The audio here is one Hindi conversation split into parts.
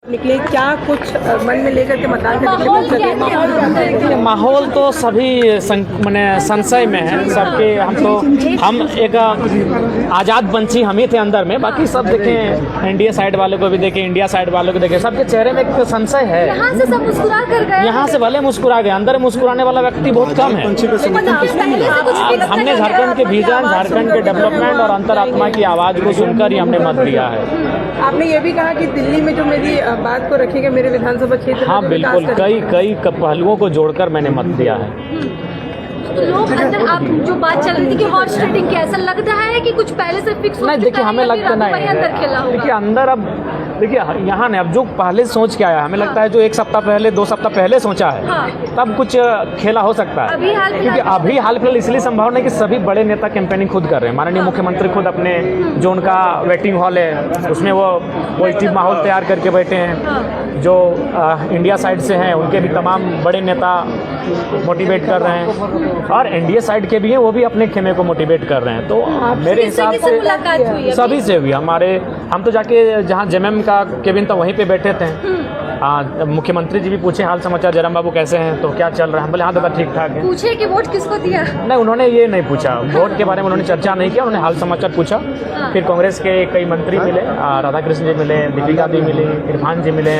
निकले, क्या कुछ मन में लेकर के मतदान माहौल तो सभी मैंने संशय में है सबके। हम एक आज़ाद पंछी हम ही थे अंदर में, बाकी सब देखें, एनडीए साइड वालों को भी देखें, इंडिया साइड वालों को देखें, सबके चेहरे में एक संशय है। यहाँ से सब मुस्कुरा कर गए, यहाँ से भले मुस्कुरा गए, अंदर मुस्कुराने वाला व्यक्ति बहुत कम है। हमने झारखंड के विजन, झारखंड के डेवलपमेंट और अंतरात्मा की आवाज़ को सुनकर ही हमने मत दिया है। आपने ये भी कहा कि दिल्ली में जो मेरी बात को रखेगा मेरे विधानसभा क्षेत्र, हाँ बिल्कुल, कई पहलुओं को जोड़कर मैंने मत दिया है। तो लोग अंदर, आप जो बात चल रही थी कि हॉर्स ट्रेडिंग की, ऐसा लगता है कि कुछ पहले से फिक्स हो चुका है? देखिए, हमें लगता नहीं, अंदर खेला होगा। देखिए अंदर अब देखिए यहाँ ने अब जो पहले सोच के आया, हमें लगता है जो 1 सप्ताह पहले 2 सप्ताह पहले सोचा है, तब कुछ खेला हो सकता है। क्योंकि अभी हाल फिलहाल इसलिए संभव नहीं कि सभी बड़े नेता कैंपेनिंग खुद कर रहे हैं। माननीय मुख्यमंत्री खुद अपने जो उनका वेटिंग हॉल है उसमें वो पॉजिटिव माहौल तैयार करके बैठे हैं। जो इंडिया साइड से हैं उनके भी तमाम बड़े नेता मोटिवेट कर रहे हैं, और एनडीए साइड के भी हैं, वो भी अपने खेमे को मोटिवेट कर रहे हैं। तो मेरे हिसाब से सभी से हुई। हम तो जाके जहाँ जेएमएम का केबिन था वहीं पे बैठे थे। मुख्यमंत्री जी भी पूछे हाल समाचार, जयराम बाबू कैसे हैं, तो क्या चल रहा है, बोले हाँ दादा ठीक ठाक है। पूछे कि वोट किसको दिया? नहीं, उन्होंने ये नहीं पूछा, वोट के बारे में उन्होंने चर्चा नहीं किया, उन्होंने हाल समाचार पूछा। फिर कांग्रेस के कई मंत्री मिले, राधाकृष्ण जी मिले, दीपिका दी मिली, इरफान जी मिले,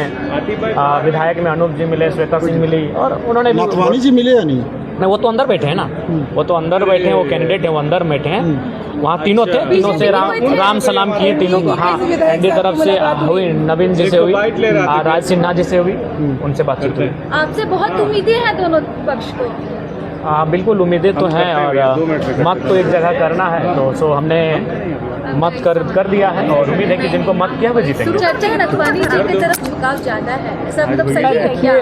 विधायक में अनूप जी मिले, श्वेता सिंह मिली, और उन्होंने नाथवानी जी मिले या नहीं? नहीं, वो तो अंदर बैठे हैं ना, वो तो अंदर बैठे हैं, वो कैंडिडेट हैं, वो अंदर बैठे हैं। वहाँ तीनों थे, तीनों से राम सलाम किए तीनों को। हाँ, एनडीए तरफ से हुई, नवीन जी से हुई, राज सिन्हा जी से हुई, उनसे बातचीत हुई। आपसे बहुत उम्मीदें हैं दोनों पक्ष को? हाँ बिल्कुल, उम्मीदें तो हैं, और मत तो एक जगह करना है, तो सो हमने मत कर दिया है, और उम्मीद है कि जिनको मत किया वो जीतेंगे। चर्चा है नथवानी जी की तरफ झुकाव ज्यादा है, ऐसा मतलब सही है क्या?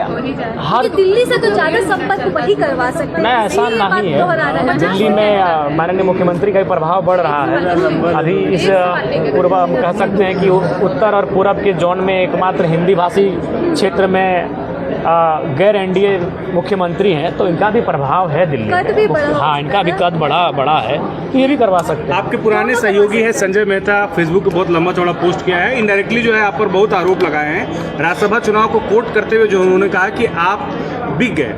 हर दिल्ली से तो ज्यादा संपर्क वही करवा सकते हैं। नहीं, ऐसा नहीं है। दिल्ली में माननीय मुख्यमंत्री का प्रभाव बढ़ रहा है। अभी इस पूर्व हम कह सकते हैं कि उत्तर और पूरब के जोन में एकमात्र हिंदी भाषी क्षेत्र में गैर एनडीए मुख्यमंत्री हैं, तो इनका भी प्रभाव है दिल्ली में। हाँ, इनका भी कद बड़ा है, तो ये भी करवा सकते हैं। आपके पुराने सहयोगी है संजय मेहता, फेसबुक पे बहुत लंबा चौड़ा पोस्ट किया है, इनडायरेक्टली जो है आप पर बहुत आरोप लगाए हैं। राज्यसभा चुनाव को कोट करते हुए जो उन्होंने कहा कि आप बिक गए।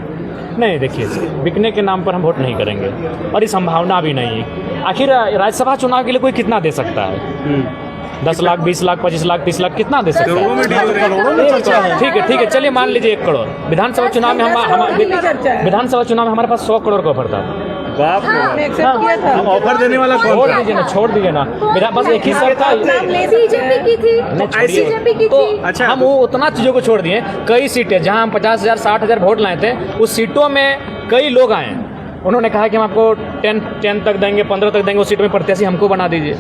नहीं, देखिए, बिकने के नाम पर हम वोट नहीं करेंगे, और ये संभावना भी नहीं है। आखिर राज्यसभा चुनाव के लिए कोई कितना दे सकता है? 10 लाख, 20 लाख, 25 लाख, 30 लाख, कितना दे सकते हैं? ठीक है, चलिए मान लीजिए 1 करोड़। विधानसभा चुनाव में हमारे पास 100 करोड़ का ऑफर था। ऑफर देने वाला कौन? छोड़ दीजिए ना, मेरा बस एक ही सर था। तो अच्छा, हम वो उतना चीज़ों को छोड़ दिए। कई सीटें जहां हम 50,000 60,000 वोट लाए थे, उस सीटों में कई लोग आए, उन्होंने कहा कि हम आपको 10 तक देंगे, 15 तक देंगे, उस सीट में प्रत्याशी हमको बना दीजिए।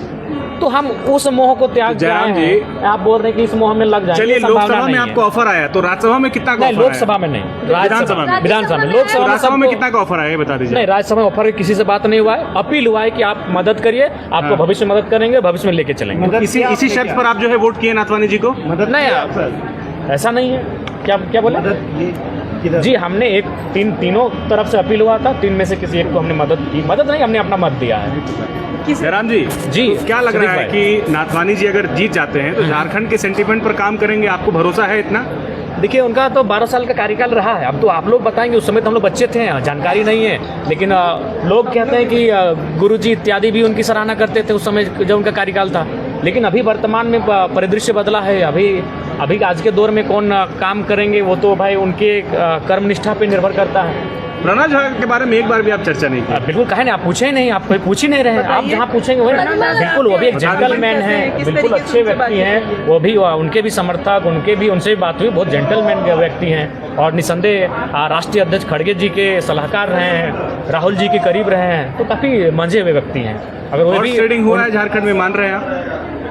तो हम उस मोह को त्याग कर आए हैं। आप बोल रहे हैं कि इस मोह में लग जाएंगे। चलिए, लोकसभा में आपको ऑफर आया, तो राज्यसभा में कितना का ऑफर? लोकसभा में नहीं, विधानसभा में। लोकसभा में कितना का ऑफर आया बता दीजिए। नहीं, राज्यसभा में ऑफर किसी से बात नहीं हुआ है। अपील हुआ है कि आप मदद करिए, आपको भविष्य में मदद करेंगे, भविष्य में लेके चलेंगे। इसी शर्त पर आप जो है वोट किए नाथवानी जी को? नहीं, ऐसा नहीं है। क्या बोले जी? हमने तीनों तरफ से अपील हुआ था, 3 में से किसी एक को हमने मदद की। मदद नहीं, हमने अपना मत दिया है। जयराम जी, तो क्या लग रहा है कि नाथवानी जी अगर जीत जाते हैं तो झारखंड के सेंटीमेंट पर काम करेंगे? आपको भरोसा है इतना? देखिए, उनका तो 12 साल का कार्यकाल रहा है। अब तो आप लोग बताएंगे, उस समय तो हम लोग बच्चे थे, जानकारी नहीं है। लेकिन लोग कहते हैं कि गुरुजी इत्यादि भी उनकी सराहना करते थे उस समय जब उनका कार्यकाल था। लेकिन अभी वर्तमान में परिदृश्य बदला है। अभी आज के दौर में कौन काम करेंगे, वो तो भाई उनके कर्मनिष्ठा पर निर्भर करता है। प्रणव झा के बारे में एक बार भी आप चर्चा नहीं की? बिल्कुल, कहे नहीं, आप पूछे ही नहीं, आप कोई पूछ ही नहीं रहे। आप जहाँ पूछेंगे वही बिल्कुल, वो भी एक जेंटलमैन है, बिल्कुल अच्छे व्यक्ति हैं। वो भी, उनके भी समर्थक, उनसे भी बात हुई, बहुत जेंटलमैन व्यक्ति हैं, और निसंदेह राष्ट्रीय अध्यक्ष खड़गे जी के सलाहकार रहे हैं, राहुल जी के करीब रहे हैं, तो काफ़ी मंझे हुए व्यक्ति हैं। अगर वो भी ट्रेडिंग हुआ है झारखंड में, मान रहे हैं आप?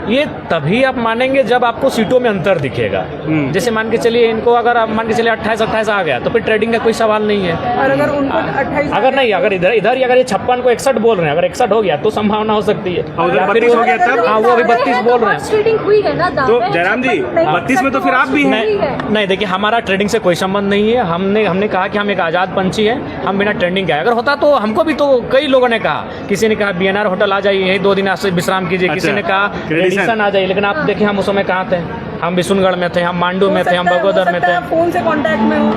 ये तभी आप मानेंगे जब आपको सीटों में अंतर दिखेगा। जैसे मान के चलिए, इनको अगर आप मान के चलिए 28 आ गया, तो फिर ट्रेडिंग का कोई सवाल नहीं है। और अगर उनको 28 अगर इधर ये 56 को 61 बोल रहे हैं, अगर 61 हो गया तो संभावना हो सकती है। हो गया तब? हाँ, वो अभी 32 बोल रहे हैं। तो जयराम जी, 32 में तो फिर आप भी हैं। नहीं, देखिए, हमारा ट्रेडिंग से कोई संबंध नहीं है। हमने कहा कि हम एक आज़ाद पंछी है, हम बिना ट्रेडिंग के आए। अगर होता तो हमको भी, तो कई लोगों ने कहा, किसी ने कहा बीएनआर होटल आ जाइए, यही 2 दिन विश्राम कीजिए, किसी ने कहा एडिशन आ जाइए, लेकिन आप देखिए हम उस समय कहाँ थे। हम बिशुनगढ़ में थे, हम मांडू में थे, हम बगोदर में थे। फोन से कांटेक्ट में हो?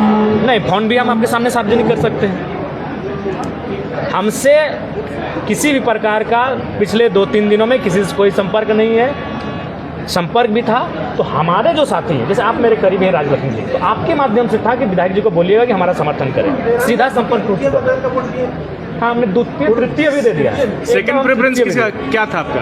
नहीं, फ़ोन भी हम आपके सामने सार्वजनिक कर सकते हैं। हमसे किसी भी प्रकार का पिछले 2-3 दिनों में किसी से कोई संपर्क नहीं है। संपर्क भी था तो हमारे जो साथी हैं, जैसे आप मेरे करीब हैं राजलक्ष्मी जी, तो आपके माध्यम से था कि विधायक जी को बोलिएगा कि हमारा समर्थन करें। सीधा संपर्क टूट चुका। हाँ, हमने द्वितीय तृतीय भी दे दिया। सेकंड प्रेफरेंस किसका क्या था आपका?